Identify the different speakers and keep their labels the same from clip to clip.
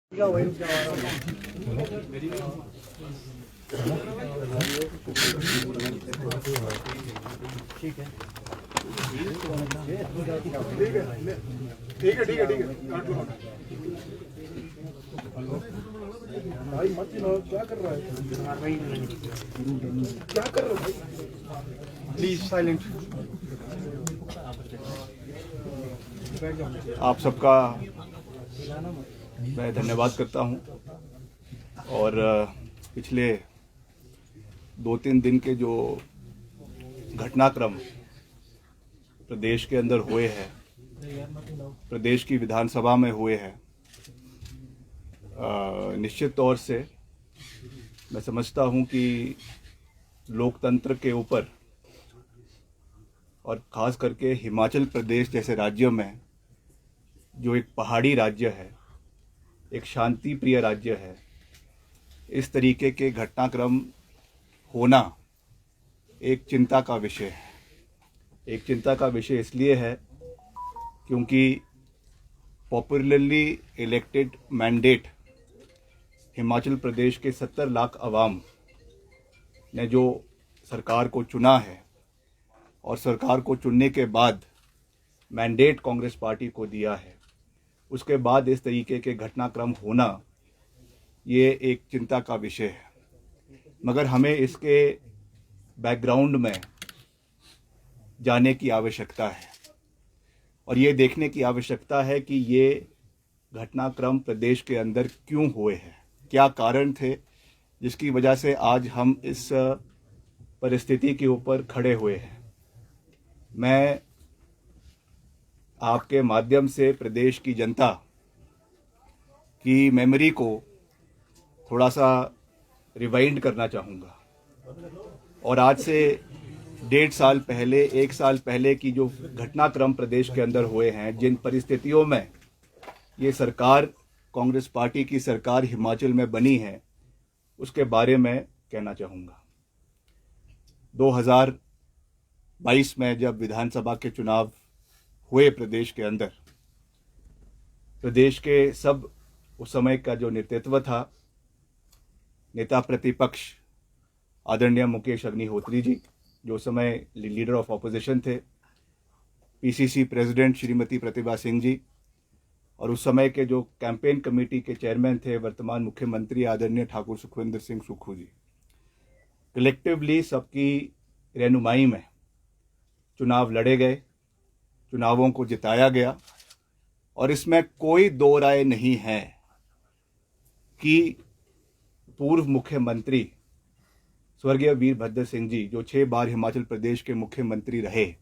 Speaker 1: ठीक है
Speaker 2: ठीक है ठीक है ठीक है काट लो भाई मत चिल्लाओ क्या कर रहा है क्या कर रहे हो भाई प्लीज साइलेंट
Speaker 3: आप सबका मैं धन्यवाद करता हूं और पिछले 2-3 दिन के जो घटनाक्रम प्रदेश के अंदर हुए हैं, प्रदेश की विधानसभा में हुए हैं, निश्चित तौर से मैं समझता हूं कि लोकतंत्र के ऊपर और ख़ास करके हिमाचल प्रदेश जैसे राज्यों में, जो एक पहाड़ी राज्य है, एक शांति प्रिय राज्य है, इस तरीके के घटनाक्रम होना एक चिंता का विषय है। एक चिंता का विषय इसलिए है क्योंकि popularly elected mandate Himachal Pradesh के 70 लाख अवाम ने जो सरकार को चुना है और सरकार को चुनने के बाद मैंडेट कांग्रेस पार्टी को दिया है, उसके बाद इस तरीके के घटनाक्रम होना ये एक चिंता का विषय है। मगर हमें इसके बैकग्राउंड में जाने की आवश्यकता है और ये देखने की आवश्यकता है कि ये घटनाक्रम प्रदेश के अंदर क्यों हुए हैं, क्या कारण थे जिसकी वजह से आज हम इस परिस्थिति के ऊपर खड़े हुए हैं। मैं आपके माध्यम से प्रदेश की जनता की मेमोरी को थोड़ा सा रिवाइंड करना चाहूँगा और आज से 1.5 साल पहले, 1 साल पहले की जो घटनाक्रम प्रदेश के अंदर हुए हैं, जिन परिस्थितियों में ये सरकार, कांग्रेस पार्टी की सरकार हिमाचल में बनी है, उसके बारे में कहना चाहूँगा। 2022 में जब विधानसभा के चुनाव हुए प्रदेश के अंदर, प्रदेश के सब उस समय का जो नेतृत्व था, नेता प्रतिपक्ष आदरणीय मुकेश अग्निहोत्री जी, जो समय लीडर ऑफ ऑपोजिशन थे, पीसीसी प्रेसिडेंट श्रीमती प्रतिभा सिंह जी, और उस समय के जो कैंपेन कमेटी के चेयरमैन थे वर्तमान मुख्यमंत्री आदरणीय ठाकुर सुखविंदर सिंह सुक्खू जी, कलेक्टिवली सबकी रहनुमाई में चुनाव लड़े गए, चुनावों को जिताया गया और इसमें कोई दो राय नहीं है कि पूर्व मुख्यमंत्री स्वर्गीय वीरभद्र सिंह जी, जो 6 बार हिमाचल प्रदेश के मुख्यमंत्री रहे,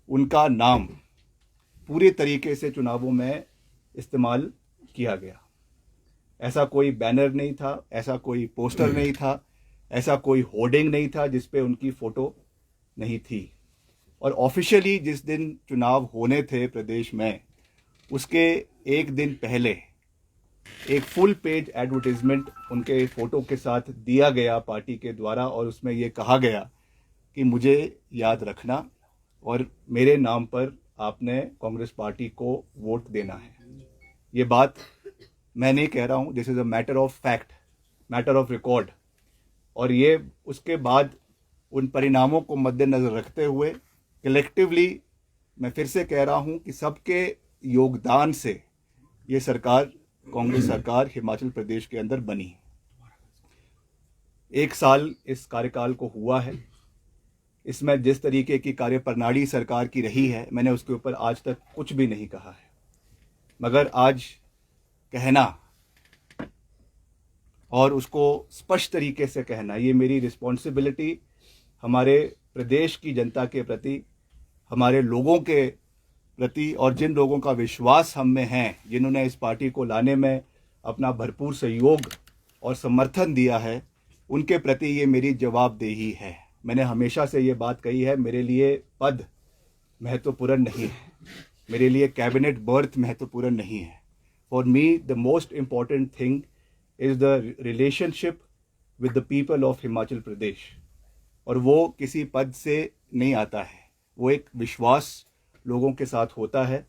Speaker 3: उनका नाम पूरी तरीके से चुनावों में इस्तेमाल किया गया। ऐसा कोई बैनर नहीं था, ऐसा कोई पोस्टर नहीं था, ऐसा कोई होर्डिंग नहीं था जिस पे उनकी फ़ोटो नहीं थी। और ऑफिशियली जिस दिन चुनाव होने थे प्रदेश में, उसके एक दिन पहले एक फुल पेज एडवर्टाइजमेंट उनके फ़ोटो के साथ दिया गया पार्टी के द्वारा और उसमें ये कहा गया कि मुझे याद रखना और मेरे नाम पर आपने कांग्रेस पार्टी को वोट देना है। ये बात मैं नहीं कह रहा हूँ, this is a matter of fact, matter of record. और ये उसके बाद उन परिणामों को मद्देनज़र रखते हुए कलेक्टिवली मैं फिर से कह रहा हूँ कि सबके योगदान से ये सरकार, कांग्रेस सरकार हिमाचल प्रदेश के अंदर बनी। 1 साल इस कार्यकाल को हुआ है। इसमें जिस तरीके की कार्यप्रणाली सरकार की रही है, मैंने उसके ऊपर आज तक कुछ भी नहीं कहा है, मगर आज कहना और उसको स्पष्ट तरीके से कहना, ये मेरी रिस्पॉन्सिबिलिटी हमारे प्रदेश की जनता के प्रति, हमारे लोगों के प्रति और जिन लोगों का विश्वास हम में है, जिन्होंने इस पार्टी को लाने में अपना भरपूर सहयोग और समर्थन दिया है, उनके प्रति ये मेरी जवाबदेही है। मैंने हमेशा से ये बात कही है, मेरे लिए पद महत्वपूर्ण नहीं है, मेरे लिए कैबिनेट बर्थ महत्वपूर्ण नहीं है। For me the most important thing is the relationship with the people of Himachal Pradesh. और वो किसी पद से नहीं आता है, वो एक विश्वास लोगों के साथ होता है।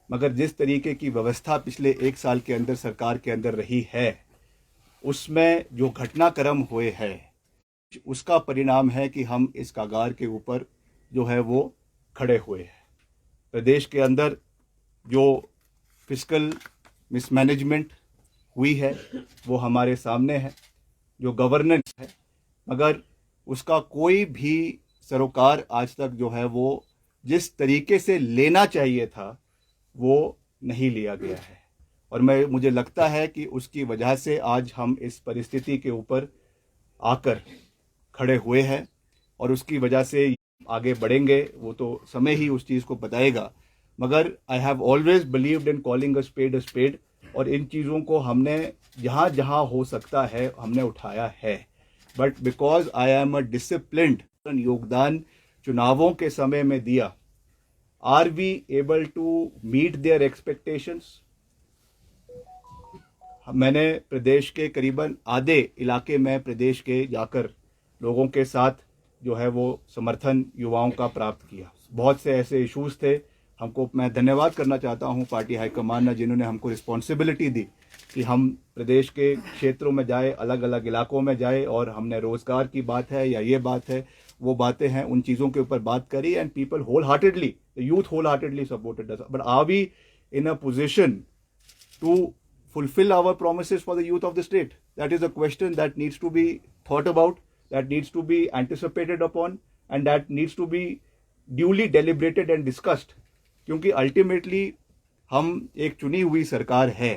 Speaker 3: मगर जिस तरीके की व्यवस्था पिछले 1 साल के अंदर सरकार के अंदर रही है, उसमें जो घटनाक्रम हुए हैं, उसका परिणाम है कि हम इस कगार के ऊपर जो है वो खड़े हुए हैं। प्रदेश के अंदर जो फिस्कल मिसमैनेजमेंट हुई है वो हमारे सामने है, जो गवर्नेंस है, मगर उसका कोई भी सरोकार आज तक जो है वो जिस तरीके से लेना चाहिए था वो नहीं लिया गया है। और मुझे लगता है कि उसकी वजह से आज हम इस परिस्थिति के ऊपर आकर खड़े हुए हैं और उसकी वजह से आगे बढ़ेंगे वो तो समय ही उस चीज़ को बताएगा। मगर I have always believed in calling a spade और इन चीज़ों को हमने जहाँ जहाँ हो सकता है हमने उठाया है। But because I am a disciplined योगदान चुनावों के समय में दिया, are we able to meet their expectations? मैंने प्रदेश के करीबन आधे इलाके में प्रदेश के जाकर लोगों के साथ जो है वो समर्थन युवाओं का प्राप्त किया। बहुत से ऐसे इश्यूज थे, हमको मैं धन्यवाद करना चाहता हूं पार्टी हाईकमान ने, जिन्होंने हमको रिस्पॉन्सिबिलिटी दी कि हम प्रदेश के क्षेत्रों में जाए, अलग अलग इलाकों में जाए और हमने रोजगार की बात है या ये बात है वो बातें हैं, उन चीज़ों के ऊपर बात करी and people wholeheartedly, the youth wholeheartedly supported us. But are we in a position to fulfill our promises for the youth of the state? That is a question that needs to be thought about, that needs to be anticipated upon, and that needs to be duly deliberated and discussed. क्योंकि ultimately हम एक चुनी हुई सरकार है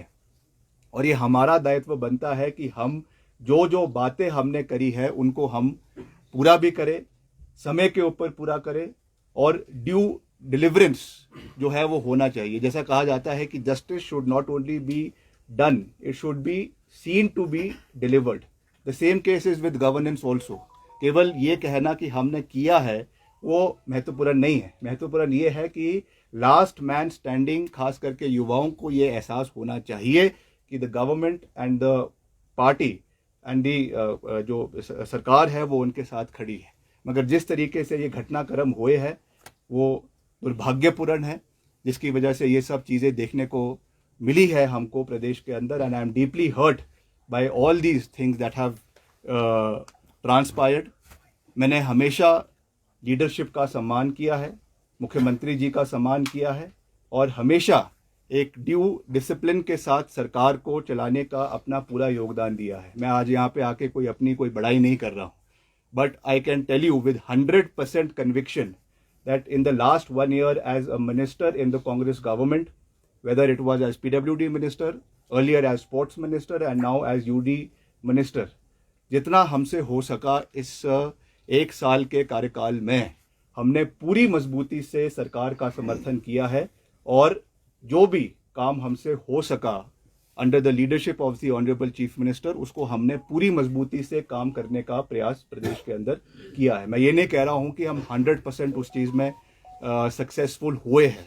Speaker 3: और ये हमारा दायित्व बनता है कि हम जो जो बातें हमने करी है उनको हम पूरा भी करें, समय के ऊपर पूरा करें और ड्यू डिलीवरेंस जो है वो होना चाहिए। जैसा कहा जाता है कि justice should not only be done, it should be seen to be delivered. The same case is with governance also. केवल ये कहना कि हमने किया है वो महत्वपूर्ण नहीं है। महत्वपूर्ण ये है कि लास्ट मैन स्टैंडिंग, खास करके युवाओं को ये एहसास होना चाहिए कि the government and the party and the जो सरकार है वो उनके साथ खड़ी है। मगर जिस तरीके से ये घटनाक्रम हुए हैं वो दुर्भाग्यपूर्ण है, जिसकी वजह से ये सब चीज़ें देखने को मिली है हमको प्रदेश के अंदर। And I am deeply hurt by all these things that have transpired. मैंने हमेशा लीडरशिप का सम्मान किया है, मुख्यमंत्री जी का सम्मान किया है और हमेशा एक ड्यू डिसिप्लिन के साथ सरकार को चलाने का अपना पूरा योगदान दिया है। मैं आज यहाँ पे आके कोई बड़ाई नहीं कर रहा हूँ, but I can tell you with 100% conviction that in the last 1 year as a minister in the Congress government, whether it was as PWD minister, earlier as sports minister and now as UD minister, जितना हमसे हो सका इस 1 साल के कार्यकाल में हमने पूरी मजबूती से सरकार का समर्थन किया है और जो भी काम हमसे हो सका under the leadership of the honourable chief minister, उसको हमने पूरी मजबूती से काम करने का प्रयास प्रदेश के अंदर किया है। मैं ये नहीं कह रहा हूँ कि हम 100% उस चीज़ में सक्सेसफुल हुए हैं,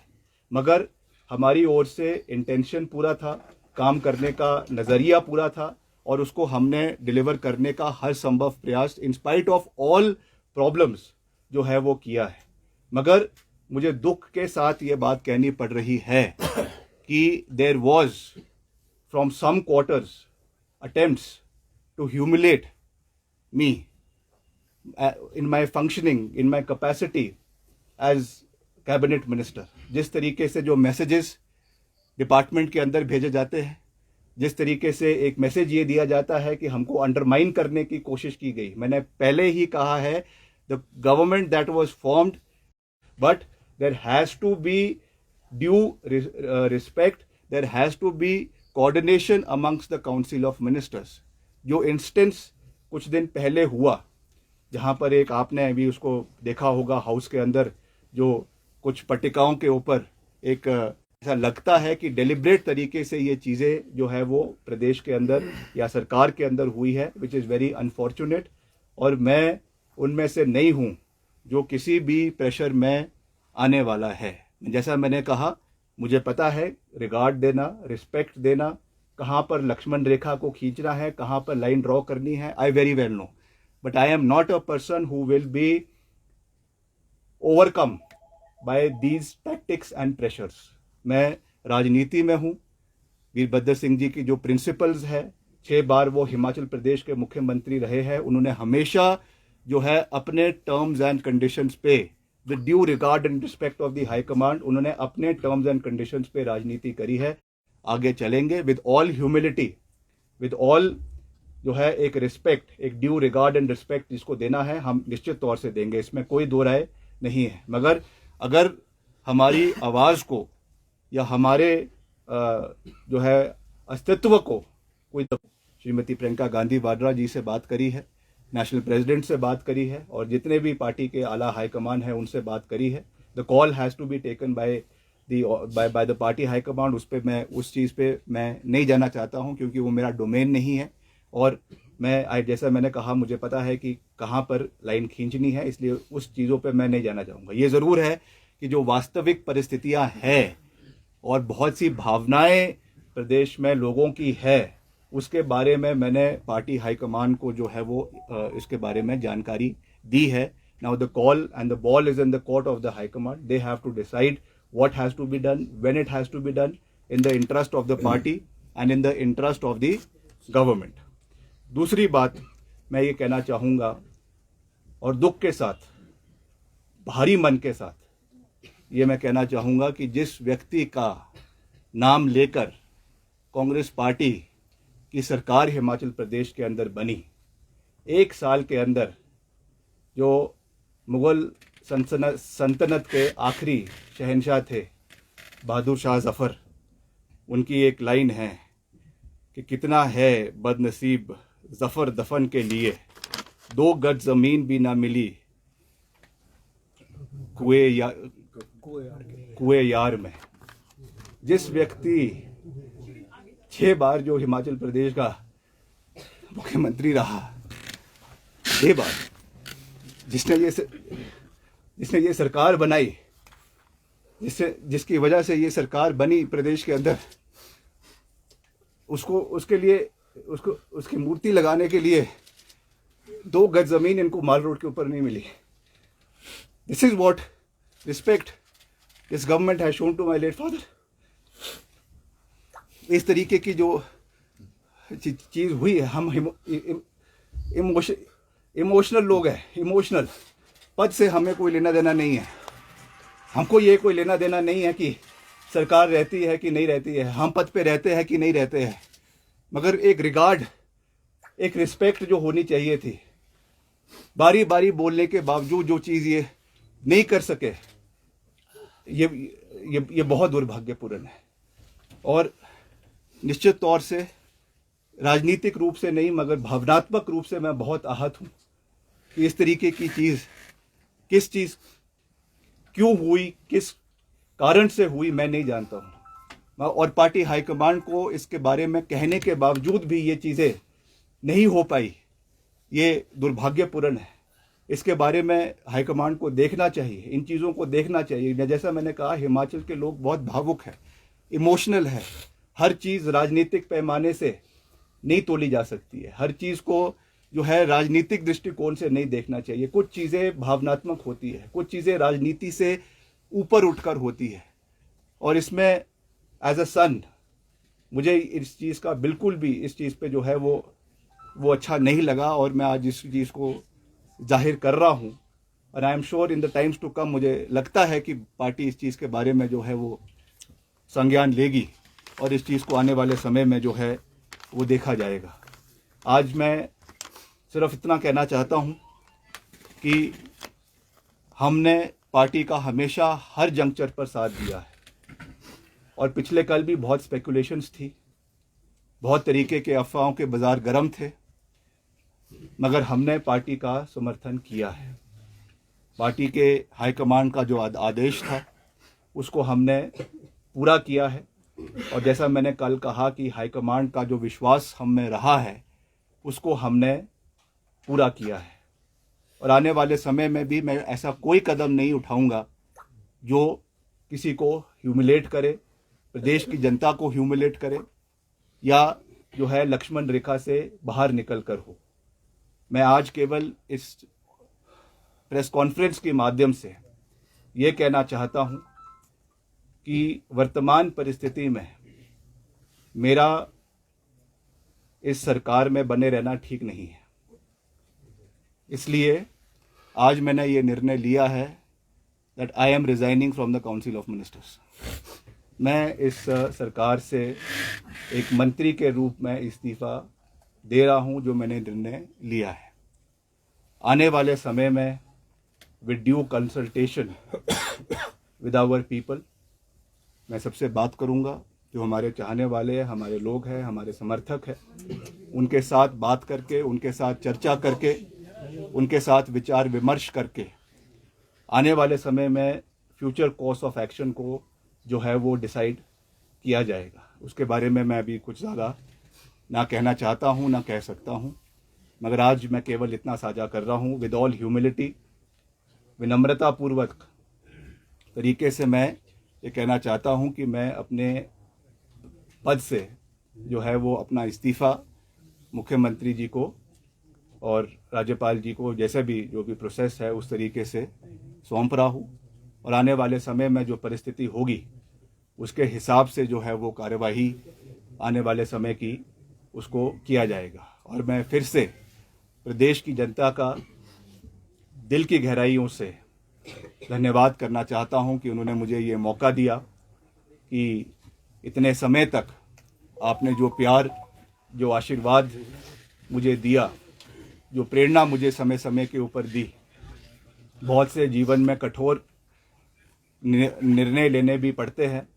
Speaker 3: मगर हमारी ओर से इंटेंशन पूरा था, काम करने का नज़रिया पूरा था और उसको हमने डिलीवर करने का हर संभव प्रयास in spite of all problems जो है वो किया है। मगर मुझे दुख के साथ ये बात कहनी पड़ रही है कि there was from some quarters attempts to humiliate me in my functioning, in my capacity as cabinet minister. जिस तरीके से जो मैसेजेस डिपार्टमेंट के अंदर भेजे जाते हैं, जिस तरीके से एक मैसेज ये दिया जाता है कि हमको अंडरमाइन करने की कोशिश की गई। मैंने पहले ही कहा है, the government that was formed, but there has to be due respect, there has to be coordination amongst the council of ministers. जो इंस्टेंस कुछ दिन पहले हुआ, जहां पर एक आपने अभी उसको देखा होगा हाउस के अंदर, जो कुछ पट्टिकाओं के ऊपर एक ऐसा लगता है कि डेलिब्रेट तरीके से ये चीज़ें जो है वो प्रदेश के अंदर या सरकार के अंदर हुई है, विच इज़ वेरी अनफॉर्चुनेट। और मैं उनमें से नहीं हूँ जो किसी भी प्रेशर में आने वाला है। जैसा मैंने कहा, मुझे पता है रिगार्ड देना, रिस्पेक्ट देना, कहाँ पर लक्ष्मण रेखा को खींचना है, कहाँ पर लाइन ड्रॉ करनी है, I very well know. But I am not a person who will be overcome by these tactics and pressures. मैं राजनीति में हूँ। वीरभद्र सिंह जी की जो प्रिंसिपल्स है, 6 बार वो हिमाचल प्रदेश के मुख्यमंत्री रहे हैं, उन्होंने हमेशा जो है अपने टर्म्स एंड कंडीशंस पे, with due regard and respect of the high command, उन्होंने अपने टर्म्स एंड कंडीशंस पे राजनीति करी है। आगे चलेंगे with all humility, with all जो है एक रिस्पेक्ट, एक ड्यू रिगार्ड एंड रिस्पेक्ट जिसको देना है हम निश्चित तौर से देंगे, इसमें कोई दो राय नहीं है। मगर अगर हमारी आवाज़ को या हमारे जो है अस्तित्व को कोई, श्रीमती प्रियंका गांधी वाड्रा जी से बात करी है, नेशनल प्रेसिडेंट से बात करी है और जितने भी पार्टी के आला हाईकमान हैं उनसे बात करी है। The call has to be taken by the party high command. उस पर मैं उस चीज़ पे मैं नहीं जाना चाहता हूं क्योंकि वो मेरा डोमेन नहीं है और मैं जैसा मैंने कहा मुझे पता है कि कहाँ पर लाइन खींचनी है, इसलिए उस चीज़ों पे मैं नहीं जाना चाहूँगा। ये ज़रूर है कि जो वास्तविक परिस्थितियाँ हैं और बहुत सी भावनाएं प्रदेश में लोगों की है, उसके बारे में मैंने पार्टी हाईकमान को जो है वो इसके बारे में जानकारी दी है। Now the call and the ball is in the court of the high command. They have to decide what has to be done, when it has to be done, in the interest of the party and in the interest of the government. दूसरी बात मैं ये कहना चाहूँगा और दुख के साथ, भारी मन के साथ ये मैं कहना चाहूँगा कि जिस व्यक्ति का नाम लेकर कांग्रेस पार्टी की सरकार हिमाचल प्रदेश के अंदर बनी, 1 साल के अंदर जो मुग़ल सल्तनत के आखिरी शहंशाह थे बहादुर शाह ज़फ़र, उनकी एक लाइन है कि कितना है बदनसीब ज़फ़र दफन के लिए, 2 गज ज़मीन भी ना मिली कुएं यार में। जिस व्यक्ति 6 बार जो हिमाचल प्रदेश का मुख्यमंत्री रहा, 6 बार, जिसने ये सरकार बनाई, जिसकी वजह से ये सरकार बनी प्रदेश के अंदर, उसकी मूर्ति लगाने के लिए 2 गज जमीन इनको माल रोड के ऊपर नहीं मिली। This is what respect this government has shown to my late father. इस तरीके की जो चीज़ हुई है, हम इमोशनल लोग हैं, इमोशनल। पद से हमें कोई लेना देना नहीं है, हमको ये कोई लेना देना नहीं है कि सरकार रहती है कि नहीं रहती है, हम पद पे रहते हैं कि नहीं रहते हैं, मगर एक रिगार्ड, एक रिस्पेक्ट जो होनी चाहिए थी। बारी बारी बोलने के बावजूद जो चीज़ ये नहीं कर सके, ये बहुत दुर्भाग्यपूर्ण है। और निश्चित तौर से राजनीतिक रूप से नहीं मगर भावनात्मक रूप से मैं बहुत आहत हूँ कि इस तरीके की चीज़, किस चीज़ क्यों हुई, किस कारण से हुई, मैं नहीं जानता हूँ। और पार्टी हाईकमांड को इसके बारे में कहने के बावजूद भी ये चीज़ें नहीं हो पाई, ये दुर्भाग्यपूर्ण है। इसके बारे में हाईकमांड को देखना चाहिए, इन चीज़ों को देखना चाहिए। जैसा मैंने कहा, हिमाचल के लोग बहुत भावुक हैं, इमोशनल है। हर चीज़ राजनीतिक पैमाने से नहीं तोली जा सकती है, हर चीज़ को जो है राजनीतिक दृष्टिकोण से नहीं देखना चाहिए। कुछ चीज़ें भावनात्मक होती है, कुछ चीज़ें राजनीति से ऊपर उठकर होती है। और इसमें एज अ सन मुझे इस चीज़ का बिल्कुल भी, इस चीज़ पे जो है वो अच्छा नहीं लगा और मैं आज इस चीज़ को जाहिर कर रहा हूँ। और I am sure in the times to come मुझे लगता है कि पार्टी इस चीज़ के बारे में जो है वो संज्ञान लेगी और इस चीज़ को आने वाले समय में जो है वो देखा जाएगा। आज मैं सिर्फ इतना कहना चाहता हूँ कि हमने पार्टी का हमेशा हर जंक्चर पर साथ दिया है और पिछले कल भी बहुत स्पेकुलेशंस थी, बहुत तरीके के अफवाहों के बाज़ार गर्म थे, मगर हमने पार्टी का समर्थन किया है। पार्टी के हाईकमांड का जो आदेश था उसको हमने पूरा किया है और जैसा मैंने कल कहा कि हाईकमांड का जो विश्वास हम में रहा है उसको हमने पूरा किया है। और आने वाले समय में भी मैं ऐसा कोई कदम नहीं उठाऊंगा जो किसी को ह्यूमिलेट करे, प्रदेश की जनता को ह्यूमिलेट करे या जो है लक्ष्मण रेखा से बाहर निकल कर हो। मैं आज केवल इस प्रेस कॉन्फ्रेंस के माध्यम से ये कहना चाहता हूँ कि वर्तमान परिस्थिति में मेरा इस सरकार में बने रहना ठीक नहीं है। इसलिए आज मैंने ये निर्णय लिया है that I am resigning from the council of ministers. मैं इस सरकार से एक मंत्री के रूप में इस्तीफा दे रहा हूं, जो मैंने निर्णय लिया है। आने वाले समय में with due consultation with our people, मैं सबसे बात करूंगा, जो हमारे चाहने वाले हैं, हमारे लोग हैं, हमारे समर्थक हैं, उनके साथ बात करके, उनके साथ चर्चा करके, उनके साथ विचार विमर्श करके आने वाले समय में फ्यूचर कोर्स ऑफ एक्शन को जो है वो डिसाइड किया जाएगा। उसके बारे में मैं अभी कुछ ज़्यादा ना कहना चाहता हूँ, ना कह सकता हूँ, मगर आज मैं केवल इतना साझा कर रहा हूँ। विद ऑल ह्यूमिलिटी, विनम्रतापूर्वक तरीके से मैं ये कहना चाहता हूँ कि मैं अपने पद से जो है वो अपना इस्तीफ़ा मुख्यमंत्री जी को और राज्यपाल जी को, जैसे भी जो भी प्रोसेस है उस तरीके से सौंप रहा हूँ, और आने वाले समय में जो परिस्थिति होगी उसके हिसाब से जो है वो कार्यवाही आने वाले समय की उसको किया जाएगा। और मैं फिर से प्रदेश की जनता का दिल की गहराइयों से धन्यवाद करना चाहता हूं कि उन्होंने मुझे ये मौका दिया कि इतने समय तक आपने जो प्यार, जो आशीर्वाद मुझे दिया, जो प्रेरणा मुझे समय समय के ऊपर दी। बहुत से जीवन में कठोर निर्णय लेने भी पड़ते हैं,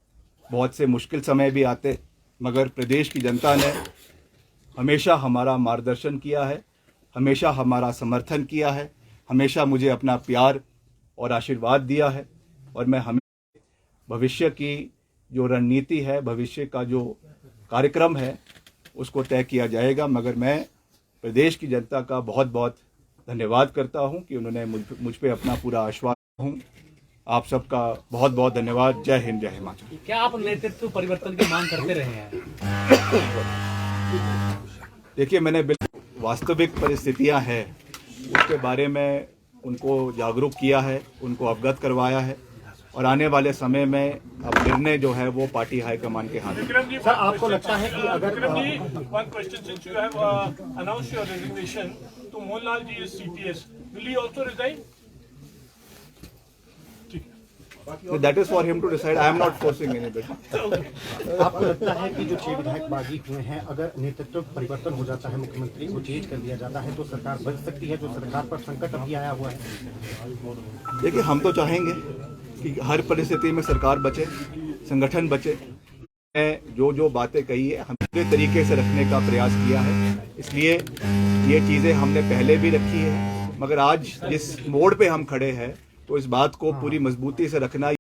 Speaker 3: बहुत से मुश्किल समय भी आते, मगर प्रदेश की जनता ने हमेशा हमारा मार्गदर्शन किया है, हमेशा हमारा समर्थन किया है, हमेशा मुझे अपना प्यार और आशीर्वाद दिया है। और मैं हमेशा भविष्य की जो रणनीति है, भविष्य का जो कार्यक्रम है, उसको तय किया जाएगा। मगर मैं प्रदेश की जनता का बहुत बहुत धन्यवाद करता हूं कि उन्होंने मुझ पे अपना पूरा आश्वास हूं। आप सबका बहुत बहुत धन्यवाद। जय हिंद, जय हिमाचल।
Speaker 1: क्या आप नेतृत्व परिवर्तन की मांग करते रहे हैं?
Speaker 3: देखिए, मैंने बिल्कुल वास्तविक परिस्थितियां हैं उसके बारे में उनको जागरूक किया है, उनको अवगत करवाया है, और आने वाले समय में अब निर्णय जो है वो पार्टी हाईकमान के हाथ में।
Speaker 1: सर, आपको लगता है कि अगर
Speaker 4: one question, since you have announced your resignation to Mohanlal ji as CPS, will he also resign?
Speaker 3: That is for him to decide. I am not forcing anybody.
Speaker 5: आपको लगता है कि जो 6 विधायक बागी हुए हैं, अगर नेतृत्व परिवर्तन हो जाता है, मुख्यमंत्री को चेंज कर दिया जाता है, तो सरकार बच सकती है? जो सरकार पर संकट अभी आया हुआ है।
Speaker 3: देखिए, हम तो चाहेंगे कि हर परिस्थिति में सरकार बचे, संगठन बचे। जो जो बातें कही है हमने पूरे तरीके से रखने का प्रयास किया है, इसलिए ये चीज़ें हमने पहले भी रखी है, मगर आज जिस मोड़ पे हम खड़े हैं तो इस बात को पूरी मजबूती से रखना